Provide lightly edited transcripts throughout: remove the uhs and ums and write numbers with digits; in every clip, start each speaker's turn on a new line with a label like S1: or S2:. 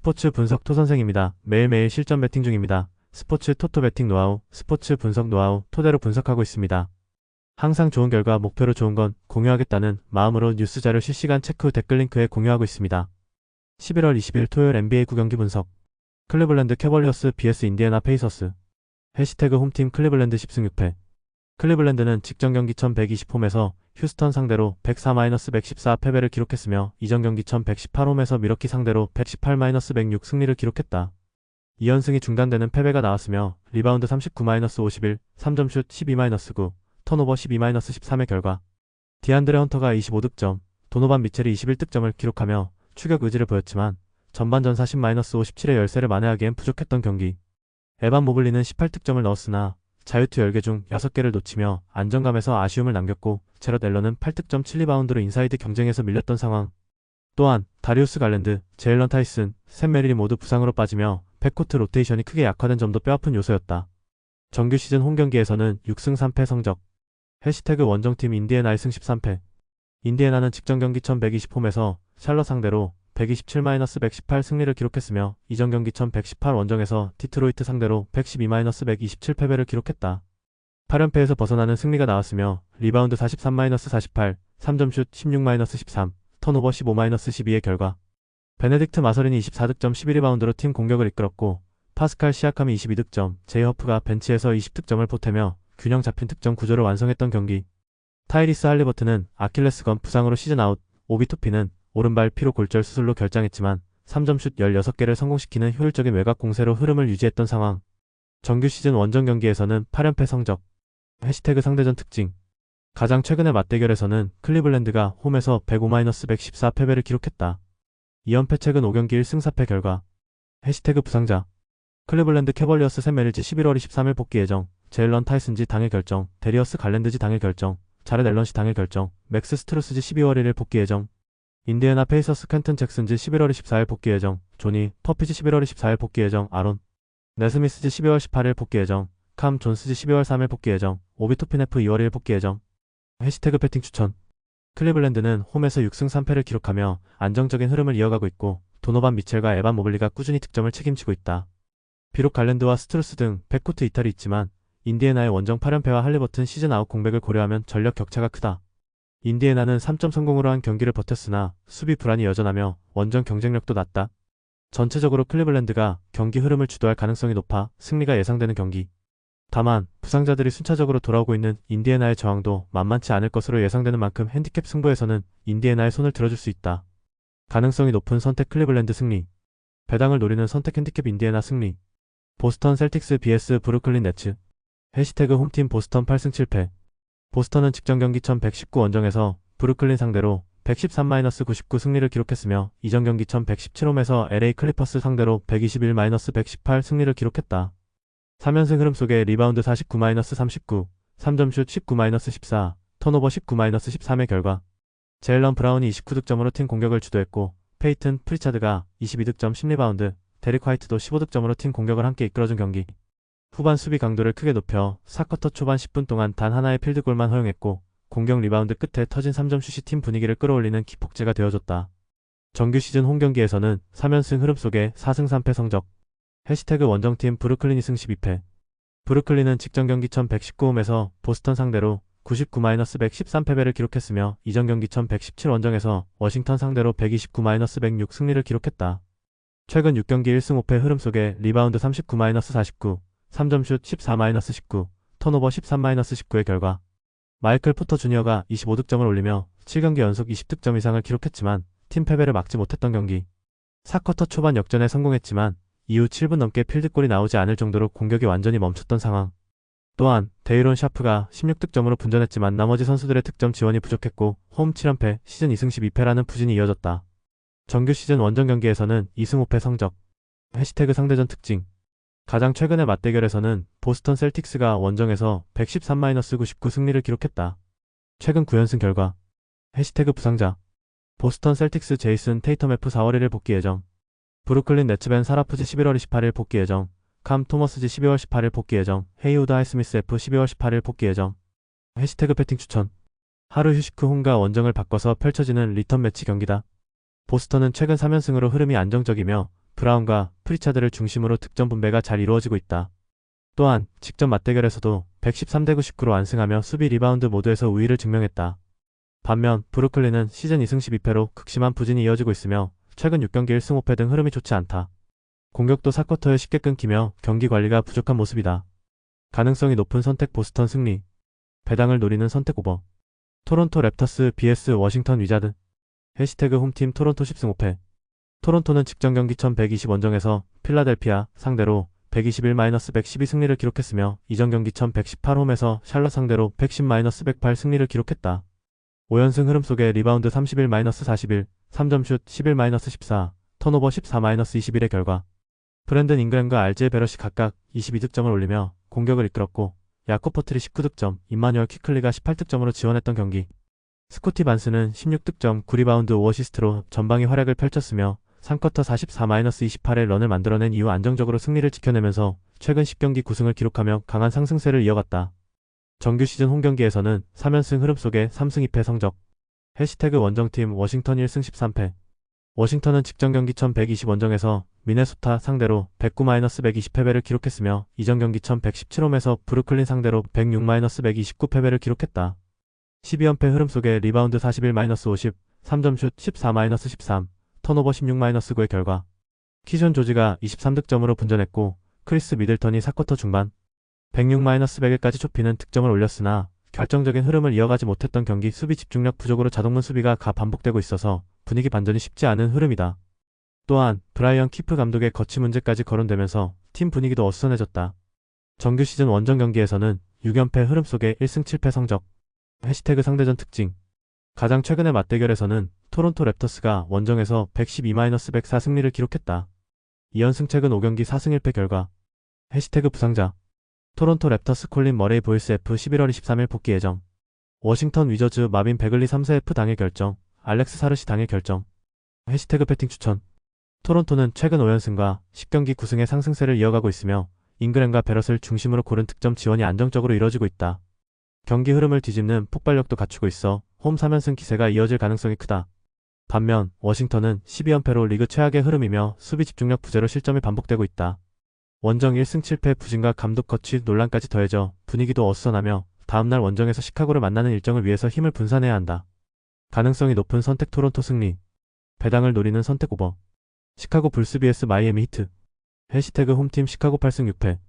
S1: 스포츠 분석 토선생입니다. 매일매일 실전 베팅 중입니다. 스포츠 토토 베팅 노하우, 스포츠 분석 노하우 토대로 분석하고 있습니다. 항상 좋은 결과 목표로 좋은 건 공유하겠다는 마음으로 뉴스 자료 실시간 체크 후 댓글 링크에 공유하고 있습니다. 11월 20일 토요일 NBA 9경기 분석. 클리블랜드 캐벌리어스 vs 인디애나 페이서스. 해시태그 홈팀 클리블랜드 10승 6패. 클리블랜드는 직전 경기 1120홈에서 휴스턴 상대로 104-114 패배를 기록했으며 이전 경기 1118홈에서 미러키 상대로 118-106 승리를 기록했다. 2연승이 중단되는 패배가 나왔으며 리바운드 39-51, 3점슛 12-9, 턴오버 12-13의 결과 디안드레 헌터가 25득점, 도노반 미첼이 21득점을 기록하며 추격 의지를 보였지만 전반전 40-57의 열세를 만회하기엔 부족했던 경기. 에반 모블리는 18득점을 넣었으나 자유투 10개 중 6개를 놓치며 안정감에서 아쉬움을 남겼고 제럿 앨런은 8득점 7리바운드로 인사이드 경쟁에서 밀렸던 상황. 또한 다리우스 갈랜드, 제일런 타이슨, 샘 메릴이 모두 부상으로 빠지며 백코트 로테이션이 크게 약화된 점도 뼈아픈 요소였다. 정규 시즌 홈경기에서는 6승 3패 성적. 해시태그 원정팀 인디애나 1승 13패. 인디애나는 직전 경기 1120홈에서 샬럿 상대로 127-118 승리를 기록했으며 이전 경기 1118 원정에서 디트로이트 상대로 112-127 패배를 기록했다. 8연패에서 벗어나는 승리가 나왔으며 리바운드 43-48, 3점슛 16-13, 턴오버 15-12의 결과 베네딕트 마서린이 24득점 11리바운드로 팀 공격을 이끌었고 파스칼 시아캄이 22득점, 제이 허프가 벤치에서 20득점을 보태며 균형 잡힌 득점 구조를 완성했던 경기. 타이리스 할리버튼은 아킬레스건 부상으로 시즌 아웃, 오비 토피는 오른발 피로 골절 수술로 결장했지만 3점슛 16개를 성공시키는 효율적인 외곽 공세로 흐름을 유지했던 상황. 정규 시즌 원정 경기에서는 8연패 성적. 해시태그 상대전 특징. 가장 최근의 맞대결에서는 클리블랜드가 홈에서 105-114 패배를 기록했다. 2연패 최근 5경기 1승 4패 결과. 해시태그 부상자. 클리블랜드 캐벌리어스 샘 메릴지 11월 23일 복귀 예정, 제일런 타이슨지 당일 결정, 데리어스 갈랜드지 당일 결정, 자렛 앨런시 당일 결정, 맥스 스트루스지 12월 1일 복귀 예정, 인디애나 페이서스 켄튼 잭슨지 11월 24일 복귀 예정, 조니 퍼피지 11월 24일 복귀 예정, 아론 네스미스지 12월 18일 복귀 예정, 캄 존스지 12월 3일 복귀 예정, 오비 토피네프 2월 1일 복귀 예정. 해시태그 배팅 추천. 클리블랜드는 홈에서 6승 3패를 기록하며 안정적인 흐름을 이어가고 있고 도노반 미첼과 에반 모블리가 꾸준히 득점을 책임지고 있다. 비록 갈랜드와 스트루스 등 백코트 이탈이 있지만 인디애나의 원정 8연패와 할리버튼 시즌 아웃 공백을 고려하면 전력 격차가 크다. 인디애나는 3점 성공으로 한 경기를 버텼으나 수비 불안이 여전하며 원정 경쟁력도 낮다. 전체적으로 클리블랜드가 경기 흐름을 주도할 가능성이 높아 승리가 예상되는 경기. 다만 부상자들이 순차적으로 돌아오고 있는 인디애나의 저항도 만만치 않을 것으로 예상되는 만큼 핸디캡 승부에서는 인디애나의 손을 들어줄 수 있다. 가능성이 높은 선택 클리블랜드 승리. 배당을 노리는 선택 핸디캡 인디애나 승리. 보스턴 셀틱스 vs 브루클린 네츠. 해시태그 홈팀 보스턴 8승 7패. 보스턴은 직전 경기 1119 원정에서 브루클린 상대로 113-99 승리를 기록했으며 이전 경기 1117홈에서 LA 클리퍼스 상대로 121-118 승리를 기록했다. 3연승 흐름 속에 리바운드 49-39, 3점슛 19-14, 턴오버 19-13의 결과 제일런 브라운이 29득점으로 팀 공격을 주도했고 페이튼 프리차드가 22득점 10리바운드, 데릭 화이트도 15득점으로 팀 공격을 함께 이끌어준 경기. 후반 수비 강도를 크게 높여 4쿼터 초반 10분 동안 단 하나의 필드골만 허용했고 공격 리바운드 끝에 터진 3점슛이 팀 분위기를 끌어올리는 기폭제가 되어줬다. 정규 시즌 홈경기에서는 3연승 흐름 속에 4승 3패 성적. 해시태그 원정팀 브루클린 2승 12패. 브루클린은 직전 경기 1119홈에서 보스턴 상대로 99-113 패배를 기록했으며 이전 경기 1117 원정에서 워싱턴 상대로 129-106 승리를 기록했다. 최근 6경기 1승 5패 흐름 속에 리바운드 39-49, 3점슛 14-19, 턴오버 13-19의 결과 마이클 포터 주니어가 25득점을 올리며 7경기 연속 20득점 이상을 기록했지만 팀 패배를 막지 못했던 경기. 4쿼터 초반 역전에 성공했지만 이후 7분 넘게 필드골이 나오지 않을 정도로 공격이 완전히 멈췄던 상황. 또한 데이론 샤프가 16득점으로 분전했지만 나머지 선수들의 득점 지원이 부족했고 홈 7연패, 시즌 2승 12패라는 부진이 이어졌다. 정규 시즌 원정 경기에서는 2승 5패 성적. 해시태그 상대전 특징. 가장 최근의 맞대결에서는 보스턴 셀틱스가 원정에서 113-99 승리를 기록했다. 최근 9연승 결과. 해시태그 부상자. 보스턴 셀틱스 제이슨 테이텀 F 4월 1일 복귀 예정. 브루클린 네츠 벤 사라프지 11월 28일 복귀 예정. 캄 토머스지 12월 18일 복귀 예정. 헤이우드 하이스미스 F 12월 18일 복귀 예정. 해시태그 배팅 추천. 하루 휴식 후 홈과 원정을 바꿔서 펼쳐지는 리턴 매치 경기다. 보스턴은 최근 3연승으로 흐름이 안정적이며 브라운과 프리차드를 중심으로 득점 분배가 잘 이루어지고 있다. 또한 직전 맞대결에서도 113대 99로 완승하며 수비 리바운드 모두에서 우위를 증명했다. 반면 브루클린은 시즌 2승 12패로 극심한 부진이 이어지고 있으며 최근 6경기 1승 5패 등 흐름이 좋지 않다. 공격도 4쿼터에 쉽게 끊기며 경기 관리가 부족한 모습이다. 가능성이 높은 선택 보스턴 승리. 배당을 노리는 선택 오버. 토론토 랩터스 vs 워싱턴 위자드. 해시태그 홈팀 토론토 10승 5패. 토론토는 직전 경기 1120 원정에서 필라델피아 상대로 121-112 승리를 기록했으며 이전 경기 1118 홈에서 샬럿 상대로 110-108 승리를 기록했다. 5연승 흐름 속에 리바운드 31-41, 3점슛 11-14, 턴오버 14-21의 결과 브랜든 잉그램과 RJ 베럿이 각각 22득점을 올리며 공격을 이끌었고 야코 퍼틀이 19득점, 임마뉴얼 퀴클리가 18득점으로 지원했던 경기. 스코티 반스는 16득점, 9리바운드 5어시스트로 전방위 활약을 펼쳤으며 3쿼터 44-28의 런을 만들어낸 이후 안정적으로 승리를 지켜내면서 최근 10경기 9승을 기록하며 강한 상승세를 이어갔다. 정규 시즌 홈경기에서는 3연승 흐름 속에 3승 2패 성적. 해시태그 원정팀 워싱턴 1승 13패. 워싱턴은 직전 경기 1120 원정에서 미네소타 상대로 109-120패배를 기록했으며 이전 경기 1117홈에서 브루클린 상대로 106-129패배를 기록했다. 12연패 흐름 속에 리바운드 41-50, 3점슛 14-13, 턴오버 16-9의 결과 키존 조지가 23득점으로 분전했고 크리스 미들턴이 4쿼터 중반 106-100까지 좁히는 득점을 올렸으나 결정적인 흐름을 이어가지 못했던 경기 수비 집중력 부족으로 자동문 수비가 반복되고 있어서 분위기 반전이 쉽지 않은 흐름이다. 또한 브라이언 키프 감독의 거취 문제까지 거론되면서 팀 분위기도 어수선해졌다. 정규 시즌 원정 경기에서는 6연패 흐름 속에 1승 7패 성적. 해시태그 상대전 특징. 가장 최근의 맞대결에서는 토론토 랩터스가 원정에서 112-104 승리를 기록했다. 2연승 최근 5경기 4승 1패 결과. 해시태그 부상자. 토론토 랩터스 콜린 머레이 보이스 F 11월 23일 복귀 예정. 워싱턴 위저즈 마빈 베글리 3세 F 당일 결정. 알렉스 사르시 당일 결정. 해시태그 배팅 추천. 토론토는 최근 5연승과 10경기 9승의 상승세를 이어가고 있으며 잉그램과 베럿을 중심으로 고른 득점 지원이 안정적으로 이뤄지고 있다. 경기 흐름을 뒤집는 폭발력도 갖추고 있어 홈 3연승 기세가 이어질 가능성이 크다. 반면 워싱턴은 12연패로 리그 최악의 흐름이며 수비 집중력 부재로 실점이 반복되고 있다. 원정 1승 7패 부진과 감독 거취 논란까지 더해져 분위기도 어수선하며 다음날 원정에서 시카고를 만나는 일정을 위해서 힘을 분산해야 한다. 가능성이 높은 선택 토론토 승리. 배당을 노리는 선택 오버. 시카고 불스 vs 마이애미 히트. 해시태그 홈팀 시카고 8승 6패.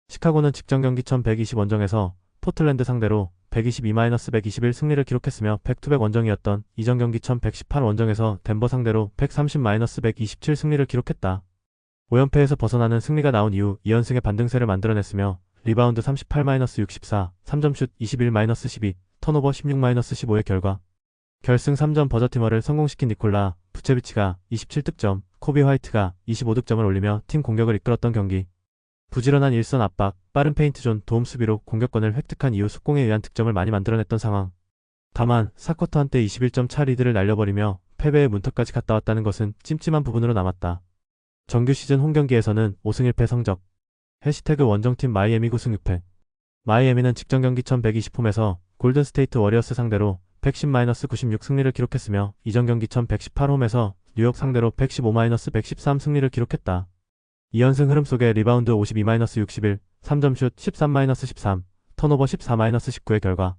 S1: 시카고는 직전 경기 1120 원정에서 포틀랜드 상대로 122-121 승리를 기록했으며 백투백 원정이었던 이전 경기 1118 원정에서 덴버 상대로 130-127 승리를 기록했다. 5연패에서 벗어나는 승리가 나온 이후 2연승의 반등세를 만들어냈으며 리바운드 38-64, 3점슛 21-12, 턴오버 16-15의 결과 결승 3점 버저티머를 성공시킨 니콜라 부체비치가 27득점, 코비 화이트가 25득점을 올리며 팀 공격을 이끌었던 경기. 부지런한 일선 압박, 빠른 페인트존 도움 수비로 공격권을 획득한 이후 속공에 의한 득점을 많이 만들어냈던 상황. 다만 4쿼터 한때 21점 차 리드를 날려버리며 패배의 문턱까지 갔다 왔다는 것은 찜찜한 부분으로 남았다. 정규 시즌 홈경기에서는 5승 1패 성적. 해시태그 원정팀 마이애미 9승 6패. 마이애미는 직전 경기 1120홈에서 골든스테이트 워리어스 상대로 110-96 승리를 기록했으며 이전 경기 1118홈에서 뉴욕 상대로 115-113 승리를 기록했다. 2연승 흐름 속에 리바운드 52-61, 3점슛 13-13, 턴오버 14-19의 결과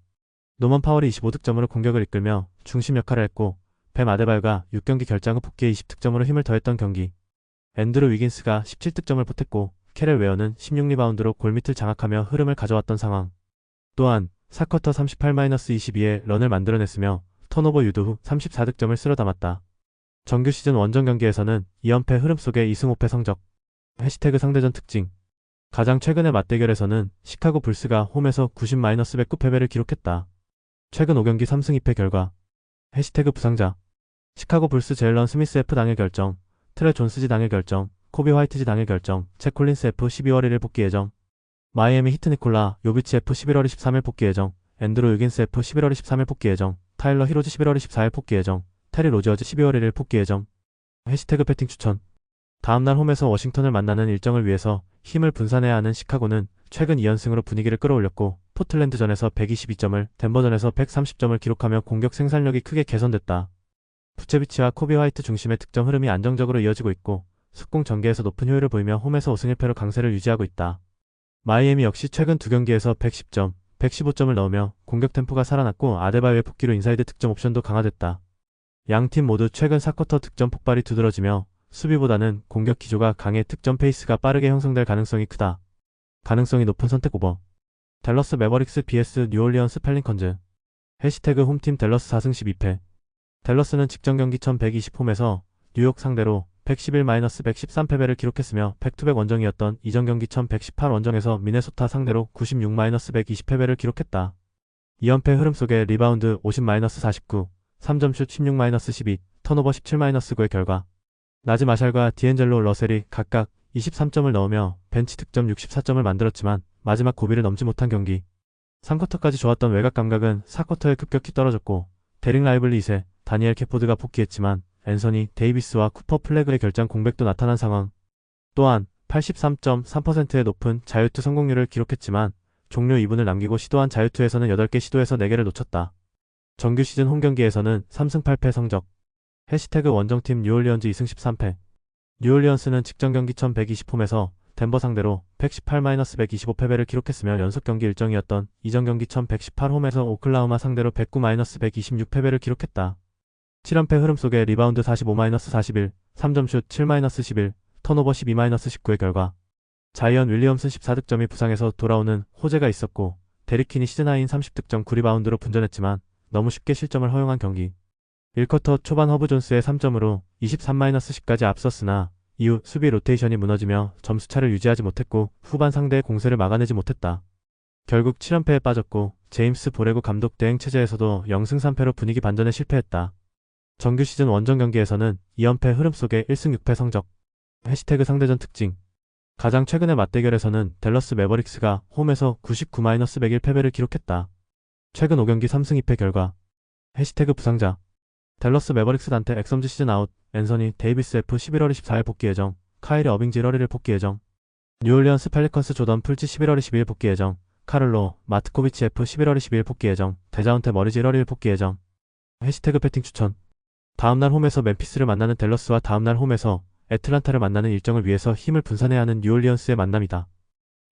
S1: 노먼 파월이 25득점으로 공격을 이끌며 중심 역할을 했고 뱀 아데바요가 6경기 결장 후 복귀에 20득점으로 힘을 더했던 경기. 앤드루 위긴스가 17득점을 보탰고 캐렐 웨어는 16리바운드로 골밑을 장악하며 흐름을 가져왔던 상황. 또한 4쿼터 38-22의 런을 만들어냈으며 턴오버 유도 후 34득점을 쓸어 담았다. 정규 시즌 원정 경기에서는 2연패 흐름 속에 2승 5패 성적. 해시태그 상대전 특징. 가장 최근의 맞대결에서는 시카고 불스가 홈에서 90-109 패배를 기록했다. 최근 5경기 3승 2패 결과. 해시태그 부상자. 시카고 불스 제일런 스미스 F 당일 결정, 트레 존스지 당일 결정, 코비 화이트지 당일 결정, 체 콜린스 F 12월 1일 복귀 예정. 마이애미 히트 니콜라 요비치 F 11월 23일 복귀 예정, 앤드루 유긴스 F 11월 23일 복귀 예정, 타일러 히로즈 11월 24일 복귀 예정, 테리 로저즈 12월 1일 복귀 예정. 해시태그 배팅 추천. 다음날 홈에서 워싱턴을 만나는 일정을 위해서 힘을 분산해야 하는 시카고는 최근 2연승으로 분위기를 끌어올렸고 포틀랜드전에서 122점을, 덴버전에서 130점을 기록하며 공격 생산력이 크게 개선됐다. 부체비치와 코비 화이트 중심의 득점 흐름이 안정적으로 이어지고 있고 숙공 전개에서 높은 효율을 보이며 홈에서 5승 1패로 강세를 유지하고 있다. 마이애미 역시 최근 2경기에서 110점, 115점을 넣으며 공격 템포가 살아났고 아데바요의 복귀로 인사이드 득점 옵션도 강화됐다. 양팀 모두 최근 4쿼터 득점 폭발이 두드러지며 수비보다는 공격 기조가 강해 득점 페이스가 빠르게 형성될 가능성이 크다. 가능성이 높은 선택 5번. 댈러스 매버릭스 vs 뉴올리언스 펠리컨즈. 해시태그 홈팀 댈러스 4승 12패. 댈러스는 직전 경기 1120홈에서 뉴욕 상대로 111-113패배를 기록했으며 백투백 원정이었던 이전 경기 1118 원정에서 미네소타 상대로 96-120패배를 기록했다. 2연패 흐름 속에 리바운드 50-49, 3점슛 16-12, 턴오버 17-9의 결과 나지 마샬과 디앤젤로 러셀이 각각 23점을 넣으며 벤치 득점 64점을 만들었지만 마지막 고비를 넘지 못한 경기. 3쿼터까지 좋았던 외곽 감각은 4쿼터에 급격히 떨어졌고 데릭 라이블리 2세, 다니엘 캐포드가 복귀했지만 앤서니 데이비스와 쿠퍼 플래그의 결장 공백도 나타난 상황. 또한 83.3%의 높은 자유투 성공률을 기록했지만 종료 2분을 남기고 시도한 자유투에서는 8개 시도에서 4개를 놓쳤다. 정규 시즌 홈경기에서는 3승 8패 성적. 해시태그 원정팀 뉴올리언즈 2승 13패. 뉴올리언스는 직전 경기 1120홈에서 덴버 상대로 118-125패배를 기록했으며 연속 경기 일정이었던 이전 경기 1118홈에서 오클라호마 상대로 109-126패배를 기록했다. 7연패 흐름 속에 리바운드 45-41, 3점슛 7-11, 턴오버 12-19의 결과 자이언 윌리엄슨 14득점이 부상에서 돌아오는 호재가 있었고 데릭킨이 시즌하이인 30득점 9리바운드로 분전했지만 너무 쉽게 실점을 허용한 경기. 1쿼터 초반 허브 존스의 3점으로 23-10까지 앞섰으나 이후 수비 로테이션이 무너지며 점수차를 유지하지 못했고 후반 상대의 공세를 막아내지 못했다. 결국 7연패에 빠졌고 제임스 보레고 감독 대행 체제에서도 0승 3패로 분위기 반전에 실패했다. 정규 시즌 원정 경기에서는 2연패 흐름 속에 1승 6패 성적. 해시태그 상대전 특징. 가장 최근의 맞대결에서는 댈러스 매버릭스가 홈에서 99-101패배를 기록했다. 최근 5경기 3승 2패 결과. 해시태그 부상자. 댈러스 매버릭스 단테 엑섬즈 시즌 아웃, 앤서니 데이비스 F 11월 24일 복귀 예정, 카이리 어빙지 1월 1일 복귀 예정, 뉴올리언스 펠리컨스 조던 풀치 11월 22일 복귀 예정, 카를로 마트코비치 F 11월 22일 복귀 예정, 데자운테 머리지 1월 1일 복귀 예정. 해시태그 배팅 추천. 다음날 홈에서 멤피스를 만나는 댈러스와 다음날 홈에서 애틀란타를 만나는 일정을 위해서 힘을 분산해야 하는 뉴올리언스의 만남이다.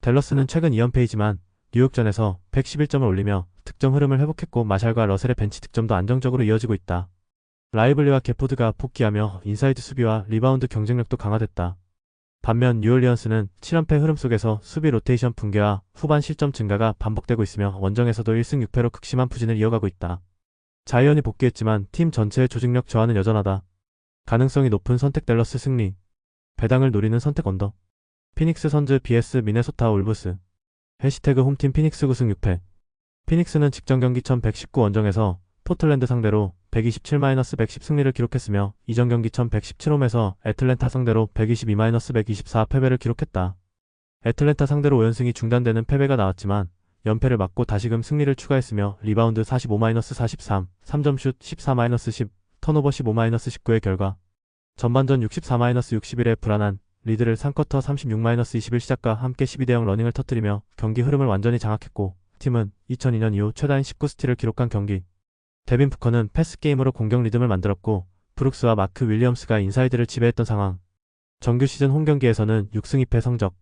S1: 댈러스는 최근 2연패이지만 뉴욕전에서 111점을 올리며 득점 흐름을 회복했고 마샬과 러셀의 벤치 득점도 안정적으로 이어지고 있다. 라이블리와 게포드가 복귀하며 인사이드 수비와 리바운드 경쟁력도 강화됐다. 반면 뉴올리언스는 7연패 흐름 속에서 수비 로테이션 붕괴와 후반 실점 증가가 반복되고 있으며 원정에서도 1승 6패로 극심한 부진을 이어가고 있다. 자이언이 복귀했지만 팀 전체의 조직력 저하는 여전하다. 가능성이 높은 선택 댈러스 승리. 배당을 노리는 선택 언더. 피닉스 선즈 vs 미네소타 올브스. 해시태그 홈팀 피닉스 9승 6패. 피닉스는 직전 경기 1119 원정에서 포틀랜드 상대로 127-110 승리를 기록했으며 이전 경기 1117홈에서 애틀랜타 상대로 122-124 패배를 기록했다. 애틀랜타 상대로 5연승이 중단되는 패배가 나왔지만 연패를 막고 다시금 승리를 추가했으며 리바운드 45-43, 3점슛 14-10, 턴오버 15-19의 결과 전반전 64-61의 불안한 리드를 3쿼터 36-21 시작과 함께 12대0 러닝을 터뜨리며 경기 흐름을 완전히 장악했고 팀은 2002년 이후 최다인 19스틸을 기록한 경기. 데빈 부커는 패스게임으로 공격 리듬을 만들었고 브룩스와 마크 윌리엄스가 인사이드를 지배했던 상황. 정규 시즌 홈경기에서는 6승 2패 성적.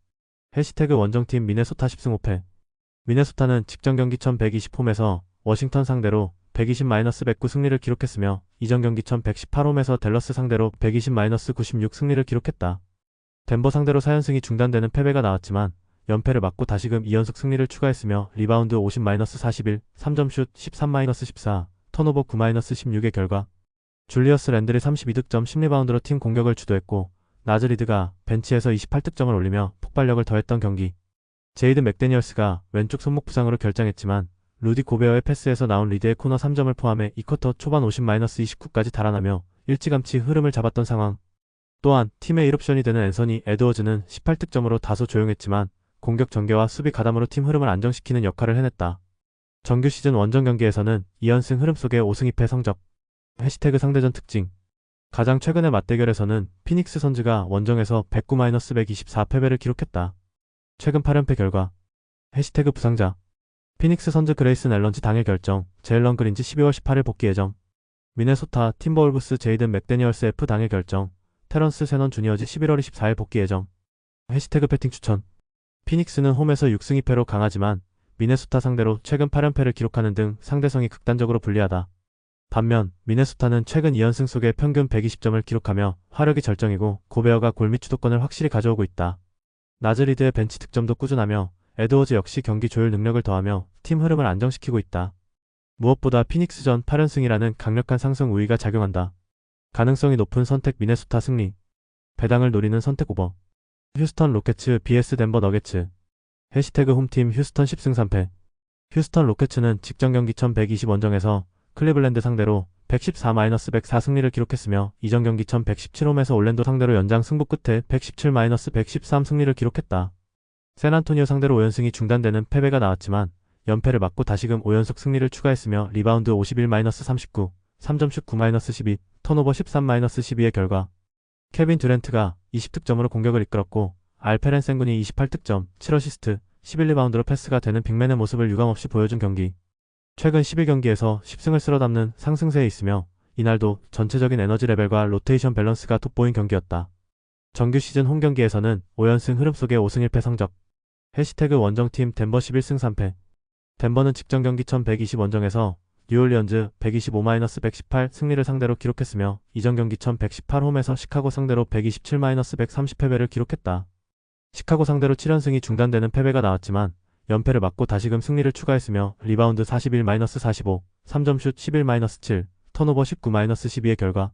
S1: 해시태그 원정팀 미네소타 10승 5패. 미네소타는 직전 경기 1120홈에서 워싱턴 상대로 120-109 승리를 기록했으며 이전 경기 1118홈에서 댈러스 상대로 120-96 승리를 기록했다. 덴버 상대로 4연승이 중단되는 패배가 나왔지만 연패를 막고 다시금 2연속 승리를 추가했으며 리바운드 50-41, 3점슛 13-14, 턴오버 9-16의 결과 줄리어스 랜들이 32득점 10리바운드로 팀 공격을 주도했고 나즈리드가 벤치에서 28득점을 올리며 폭발력을 더했던 경기. 제이든 맥데니얼스가 왼쪽 손목 부상으로 결장했지만 루디 고베어의 패스에서 나온 리드의 코너 3점을 포함해 2쿼터 초반 50-29까지 달아나며 일찌감치 흐름을 잡았던 상황. 또한 팀의 1옵션이 되는 앤서니 에드워즈는 18득점으로 다소 조용했지만 공격 전개와 수비 가담으로 팀 흐름을 안정시키는 역할을 해냈다. 정규 시즌 원정 경기에서는 2연승 흐름 속의 5승 2패 성적. 해시태그 상대전 특징. 가장 최근의 맞대결에서는 피닉스 선즈가 원정에서 109-124 패배를 기록했다. 최근 8연패 결과. 해시태그 부상자. 피닉스 선즈 그레이슨 앨런지 당일 결정, 제일런 그린지 12월 18일 복귀 예정. 미네소타 팀버울브스 제이든 맥데니얼스 F 당일 결정, 테런스 세넌 주니어즈 11월 24일 복귀 예정. 해시태그 배팅 추천. 피닉스는 홈에서 6승 2패로 강하지만 미네소타 상대로 최근 8연패를 기록하는 등 상대성이 극단적으로 불리하다. 반면 미네소타는 최근 2연승 속에 평균 120점을 기록하며 화력이 절정이고 고베어가 골밑 주도권을 확실히 가져오고 있다. 나즈리드의 벤치 득점도 꾸준하며 에드워즈 역시 경기 조율 능력을 더하며 팀 흐름을 안정시키고 있다. 무엇보다 피닉스전 8연승이라는 강력한 상승 우위가 작용한다. 가능성이 높은 선택 미네소타 승리. 배당을 노리는 선택 오버. 휴스턴 로켓츠 vs 덴버 너게츠. 해시태그 홈팀 휴스턴 10승 3패. 휴스턴 로켓츠는 직전 경기 1120 원정에서 클리블랜드 상대로 114-104 승리를 기록했으며 이전 경기 1117홈에서 올랜도 상대로 연장 승부 끝에 117-113 승리를 기록했다. 샌안토니오 상대로 5연승이 중단되는 패배가 나왔지만 연패를 막고 다시금 5연속 승리를 추가했으며 리바운드 51-39, 3점슛 9-12, 턴오버 13-12의 결과 케빈 듀란트가 20득점으로 공격을 이끌었고 알페렌 센군이 28득점, 7어시스트, 11리바운드로 패스가 되는 빅맨의 모습을 유감없이 보여준 경기. 최근 11경기에서 10승을 쓸어담는 상승세에 있으며 이날도 전체적인 에너지 레벨과 로테이션 밸런스가 돋보인 경기였다. 정규 시즌 홈 경기에서는 5연승 흐름 속의 5승 1패 성적. 해시태그 원정팀 덴버 11승 3패. 덴버는 직전 경기 1120 원정에서 뉴올리언즈 125-118 승리를 상대로 기록했으며 이전 경기 1118 홈에서 시카고 상대로 127-130 패배를 기록했다. 시카고 상대로 7연승이 중단되는 패배가 나왔지만 연패를 막고 다시금 승리를 추가했으며 리바운드 41-45, 3점슛 11-7, 턴오버 19-12의 결과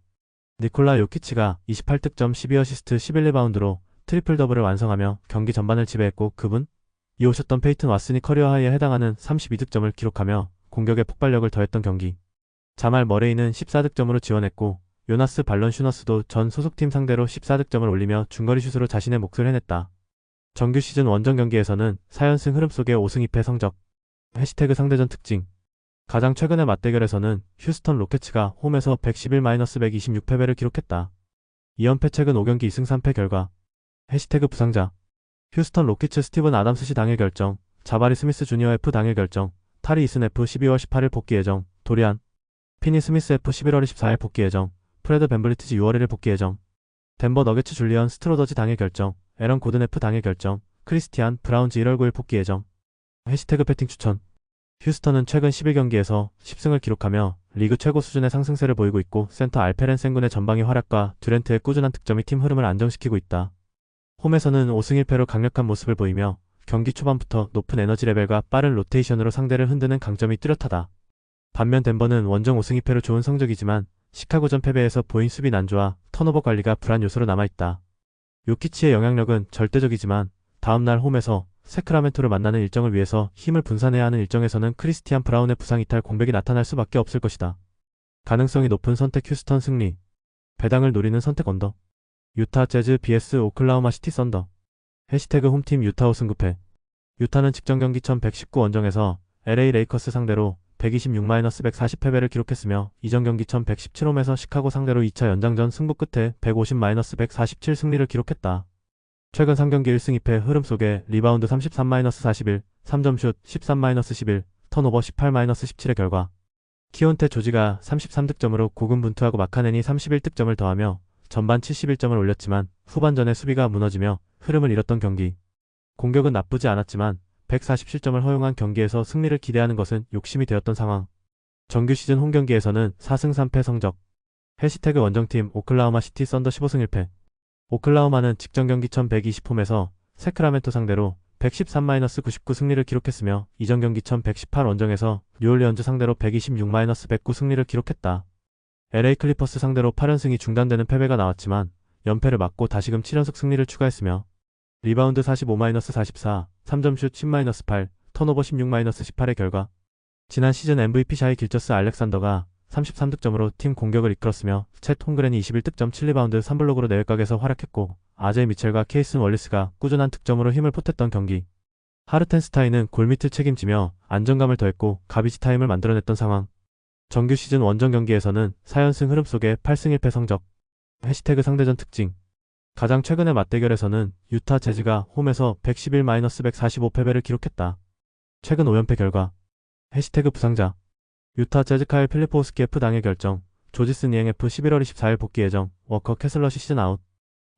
S1: 니콜라 요키치가 28득점 12어시스트 11리바운드로 트리플 더블을 완성하며 경기 전반을 지배했고 그분 이 오셨던 페이튼 왓슨이 커리어 하이에 해당하는 32득점을 기록하며 공격의 폭발력을 더했던 경기. 자말 머레이는 14득점으로 지원했고 요나스 발런슈너스도 전 소속팀 상대로 14득점을 올리며 중거리 슛으로 자신의 몫을 해냈다. 정규 시즌 원정 경기에서는 4연승 흐름 속의 5승 2패 성적. 해시태그 상대전 특징. 가장 최근의 맞대결에서는 휴스턴 로켓츠가 홈에서 111-126 패배를 기록했다. 2연패 최근 5경기 2승 3패 결과. 해시태그 부상자. 휴스턴 로켓츠 스티븐 아담스 시 당일 결정, 자바리 스미스 주니어 F 당일 결정, 타리 이슨 F 12월 18일 복귀 예정, 도리안, 피니 스미스 F 11월 24일 복귀 예정, 프레드 벤블리트지 6월 1일 복귀 예정, 덴버 너게츠 줄리언 스트로더지 당일 결정, 에런 고든 F 당일 결정, 크리스티안 브라운즈 1월 9일 복귀 예정. 해시태그 배팅 추천. 휴스턴은 최근 11경기에서 10승을 기록하며 리그 최고 수준의 상승세를 보이고 있고 센터 알페렌 센군의 전방위 활약과 듀란트의 꾸준한 득점이 팀 흐름을 안정시키고 있다. 홈에서는 5승 1패로 강력한 모습을 보이며 경기 초반부터 높은 에너지 레벨과 빠른 로테이션으로 상대를 흔드는 강점이 뚜렷하다. 반면 덴버는 원정 5승 2패로 좋은 성적이지만 시카고전 패배에서 보인 수비 난조와 턴오버 관리가 불안 요소로 남아있다. 요키치의 영향력은 절대적이지만 다음날 홈에서 세크라멘토를 만나는 일정을 위해서 힘을 분산해야 하는 일정에서는 크리스티안 브라운의 부상 이탈 공백이 나타날 수밖에 없을 것이다. 가능성이 높은 선택 휴스턴 승리. 배당을 노리는 선택 언더. 유타 재즈 vs 오클라호마 시티 썬더. 해시태그 홈팀 유타 5승 9패. 유타는 직전 경기 1119 원정에서 LA 레이커스 상대로 126-140 패배를 기록했으며 이전 경기 1117홈에서 시카고 상대로 2차 연장전 승부 끝에 150-147 승리를 기록했다. 최근 3경기 1승 2패 흐름 속에 리바운드 33-41, 3점슛 13-11, 턴오버 18-17의 결과 키온테 조지가 33득점으로 고군분투하고 마카넨이 31득점을 더하며 전반 71점을 올렸지만 후반전에 수비가 무너지며 흐름을 잃었던 경기. 공격은 나쁘지 않았지만 147점을 허용한 경기에서 승리를 기대하는 것은 욕심이 되었던 상황. 정규 시즌 홈 경기에서는 4승 3패 성적. 해시태그 원정팀 오클라호마 시티 썬더 15승 1패. 오클라호마는 직전 경기 1120홈에서 세크라멘토 상대로 113-99 승리를 기록했으며 이전 경기 1118 원정에서 뉴올리언즈 상대로 126-109 승리를 기록했다. LA 클리퍼스 상대로 8연승이 중단되는 패배가 나왔지만 연패를 막고 다시금 7연속 승리를 추가했으며 리바운드 45-44, 3점슛 10-8, 턴오버 16-18의 결과 지난 시즌 MVP 샤이 길저스 알렉산더가 33득점으로 팀 공격을 이끌었으며 챗 홈그렌이 21득점 7리바운드 3블록으로 내외각에서 활약했고 아제 미첼과 케이슨 월리스가 꾸준한 득점으로 힘을 보탰던 경기. 하르텐스타인은 골밑을 책임지며 안정감을 더했고 가비지 타임을 만들어냈던 상황. 정규 시즌 원정 경기에서는 4연승 흐름 속에 8승 1패 성적. 해시태그 상대전 특징. 가장 최근의 맞대결에서는 유타 재즈가 홈에서 111-145 패배를 기록했다. 최근 5연패 결과. 해시태그 부상자. 유타 재즈 카일 필리포우스키 F 당일 결정, 조지스 니앵F 11월 24일 복귀 예정. 워커 캐슬러시 시즌 아웃.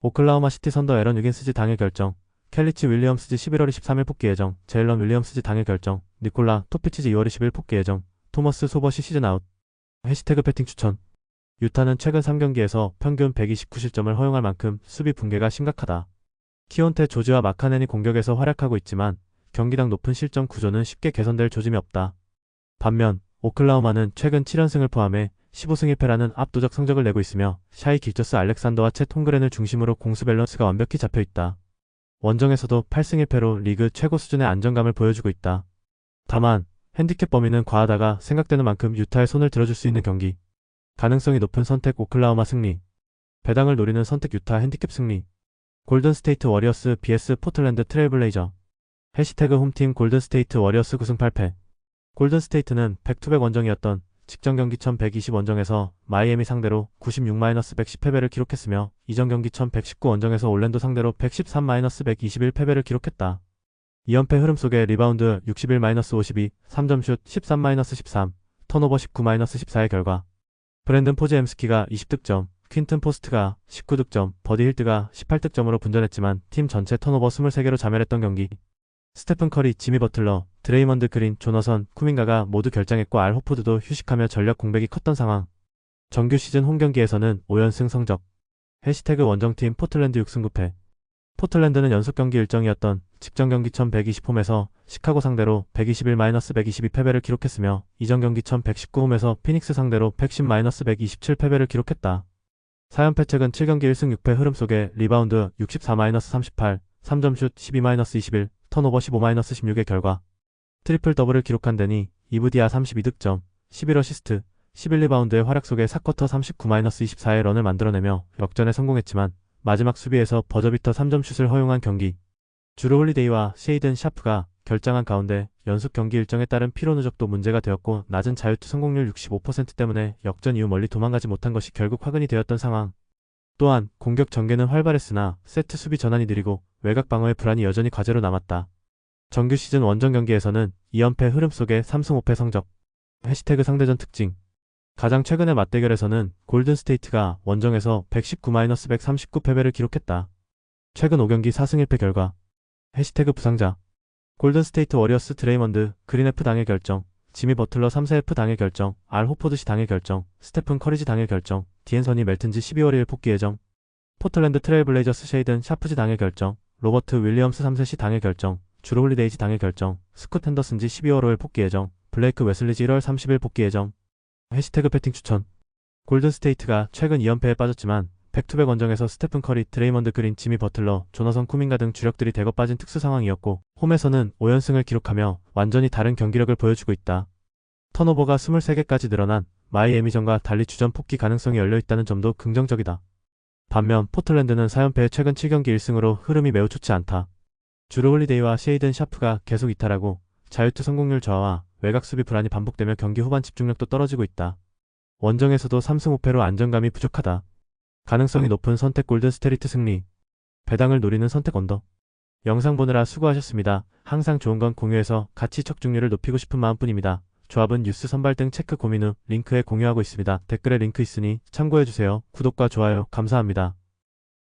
S1: 오클라호마 시티 선더 에런 유긴스지 당일 결정. 켈리치 윌리엄스지 11월 23일 복귀 예정. 제일런 윌리엄스지 당일 결정. 니콜라 토피치지 2월 20일 복귀 예정. 토머스 소버시 시즌 아웃. 해시태그 배팅 추천. 유타는 최근 3경기에서 평균 129실점을 허용할 만큼 수비 붕괴가 심각하다. 키온테 조지와 마카넨이 공격에서 활약하고 있지만 경기당 높은 실점 구조는 쉽게 개선될 조짐이 없다. 반면 오클라호마는 최근 7연승을 포함해 15승 1패라는 압도적 성적을 내고 있으며 샤이 길저스 알렉산더와 챗 홈그렌을 중심으로 공수 밸런스가 완벽히 잡혀있다. 원정에서도 8승 1패로 리그 최고 수준의 안정감을 보여주고 있다. 다만 핸디캡 범위는 과하다가 생각되는 만큼 유타의 손을 들어줄 수 있는 경기. 가능성이 높은 선택 오클라호마 승리. 배당을 노리는 선택 유타 핸디캡 승리. 골든스테이트 워리어스 vs 포틀랜드 트레일블레이저. 해시태그 홈팀 골든스테이트 워리어스 9승 8패. 골든스테이트는 백투백 원정이었던 직전 경기 1120 원정에서 마이애미 상대로 96-110 패배를 기록했으며 이전 경기 1119 원정에서 올랜도 상대로 113-121 패배를 기록했다. 2연패 흐름 속에 리바운드 61-52, 3점슛 13-13, 턴오버 19-14의 결과 브랜든 포즈엠스키가 20득점, 퀸튼 포스트가 19득점, 버디 힐드가 18득점으로 분전했지만 팀 전체 턴오버 23개로 자멸했던 경기. 스테픈 커리, 지미 버틀러, 드레이먼드 그린, 조너선, 쿠민가가 모두 결장했고 알 호포드도 휴식하며 전력 공백이 컸던 상황. 정규 시즌 홈경기에서는 5연승 성적. 해시태그 원정팀 포틀랜드 6승 9패. 포틀랜드는 연속 경기 일정이었던 직전 경기 1120홈에서 시카고 상대로 121-122 패배를 기록했으며 이전 경기 1119홈에서 피닉스 상대로 110-127 패배를 기록했다. 4연패 최근 7경기 1승 6패 흐름 속에 리바운드 64-38, 3점슛 12-21, 턴오버 15-16의 결과 트리플 더블을 기록한 데니 이브디아 32득점, 11어시스트, 11리바운드의 활약 속에 4쿼터 39-24의 런을 만들어내며 역전에 성공했지만 마지막 수비에서 버저비터 3점슛을 허용한 경기. 주루 홀리데이와 셰이든 샤프가 결장한 가운데 연속 경기 일정에 따른 피로 누적도 문제가 되었고 낮은 자유투 성공률 65% 때문에 역전 이후 멀리 도망가지 못한 것이 결국 화근이 되었던 상황. 또한 공격 전개는 활발했으나 세트 수비 전환이 느리고 외곽 방어의 불안이 여전히 과제로 남았다. 정규 시즌 원정 경기에서는 2연패 흐름 속에 3승 5패 성적. 해시태그 상대전 특징. 가장 최근의 맞대결에서는 골든스테이트가 원정에서 119-139 패배를 기록했다. 최근 5경기 4승 1패 결과. 해시태그 부상자. 골든스테이트 워리어스 드레이먼드, 그린 F 당일 결정, 지미 버틀러 3세 F 당일 결정, 알 호포드시 당일 결정, 스테픈 커리지 당일 결정, 디앤서니 멜튼지 12월 1일 복귀 예정, 포틀랜드 트레일블레이저스 셰이든 샤프지 당일 결정, 로버트 윌리엄스 3세시 당일 결정, 주루 홀리데이지 당일 결정, 스콧 핸더슨지 12월 5일 복귀 예정, 블레이크 웨슬리지 1월 30일 복귀 예정. 해시태그 배팅 추천. 골든스테이트가 최근 2연패에 빠졌지만 백투백 원정에서 스테픈 커리, 드레이먼드 그린, 지미 버틀러, 조너선 쿠민가 등 주력들이 대거 빠진 특수 상황이었고 홈에서는 5연승을 기록하며 완전히 다른 경기력을 보여주고 있다. 턴오버가 23개까지 늘어난 마이애미전과 달리 주전 복귀 가능성이 열려있다는 점도 긍정적이다. 반면 포틀랜드는 4연패의 최근 7경기 1승으로 흐름이 매우 좋지 않다. 주루 홀리데이와 셰이든 샤프가 계속 이탈하고 자유투 성공률 저하와 외곽 수비 불안이 반복되며 경기 후반 집중력도 떨어지고 있다. 원정에서도 3승 5패로 안정감이 부족하다. 가능성이 높은 선택 골든스테이트 승리. 배당을 노리는 선택 언더. 영상 보느라 수고하셨습니다. 항상 좋은 건 공유해서 가치 척중률을 높이고 싶은 마음뿐입니다. 조합은 뉴스 선발 등 체크 고민 후 링크에 공유하고 있습니다. 댓글에 링크 있으니 참고해주세요. 구독과 좋아요 감사합니다.